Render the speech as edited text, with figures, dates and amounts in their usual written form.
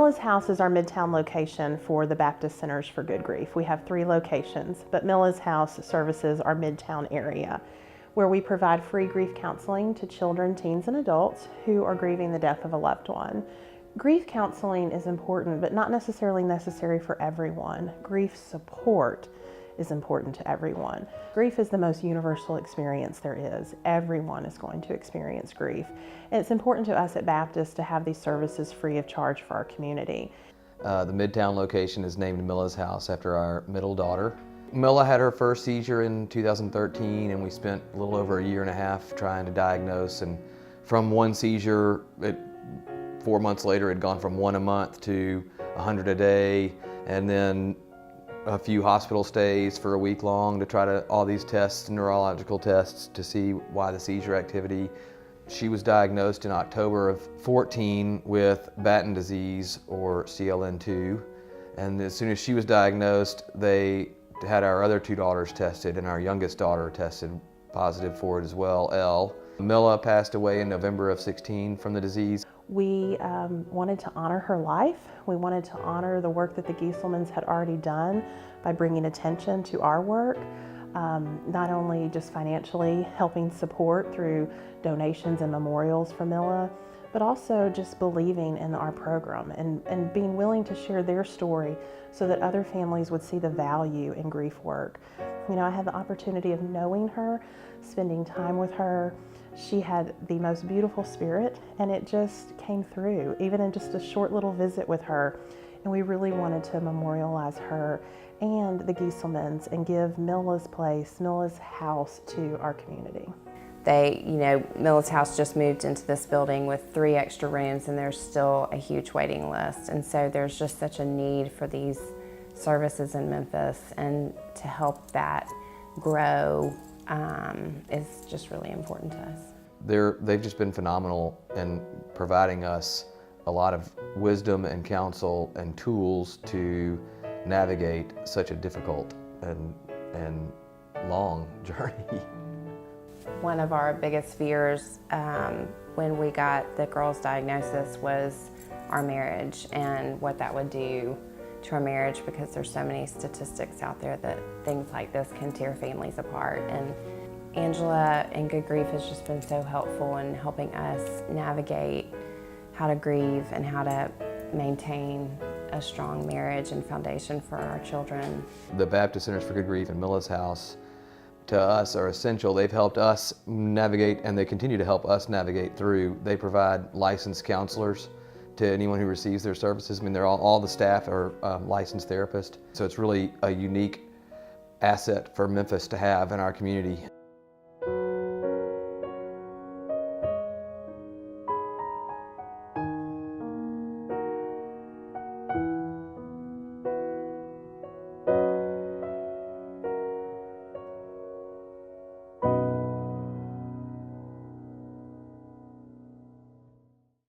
Milla's House is our Midtown location for the Baptist Centers for Good Grief. We have 3 locations, but Milla's House services our Midtown area, where we provide free grief counseling to children, teens, and adults who are grieving the death of a loved one. Grief counseling is important, but not necessarily necessary for everyone. Grief support is important to everyone. Grief is the most universal experience there is. Everyone is going to experience grief. And it's important to us at Baptist to have these services free of charge for our community. The Midtown location is named Milla's House after our middle daughter. Milla had her first seizure in 2013, and we spent a little over a year and a half trying to diagnose. And from one seizure, 4 months later, it had gone from 1 a month to 100 a day, and then a few hospital stays for a week long to try to all these tests, neurological tests, to see why the seizure activity. She was diagnosed in October of 14 with Batten disease, or CLN2, and as soon as she was diagnosed, they had our other 2 daughters tested, and our youngest daughter tested positive for it as well, L. Milla passed away in November of 16 from the disease. We wanted to honor her life. We wanted to honor the work that the Gieselmanns had already done by bringing attention to our work, not only just financially helping support through donations and memorials for Milla, but also just believing in our program and being willing to share their story so that other families would see the value in grief work. You know, I had the opportunity of knowing her, spending time with her. She had the most beautiful spirit, and it just came through, even in just a short little visit with her. And we really wanted to memorialize her and the Gieselmanns and give Milla's place, Milla's house, to our community. Milla's House just moved into this building with 3 extra rooms, and there's still a huge waiting list. And so there's just such a need for these services in Memphis, and to help that grow is just really important to us. They've just been phenomenal in providing us a lot of wisdom and counsel and tools to navigate such a difficult and long journey. One of our biggest fears when we got the girl's diagnosis was our marriage and what that would do to our marriage, because there's so many statistics out there that things like this can tear families apart. And Angela and Good Grief has just been so helpful in helping us navigate how to grieve and how to maintain a strong marriage and foundation for our children. The Baptist Centers for Good Grief and Milla's House, to us, are essential. They've helped us navigate, and they continue to help us navigate through. They provide licensed counselors to anyone who receives their services. I mean, all the staff are licensed therapists, so it's really a unique asset for Memphis to have in our community.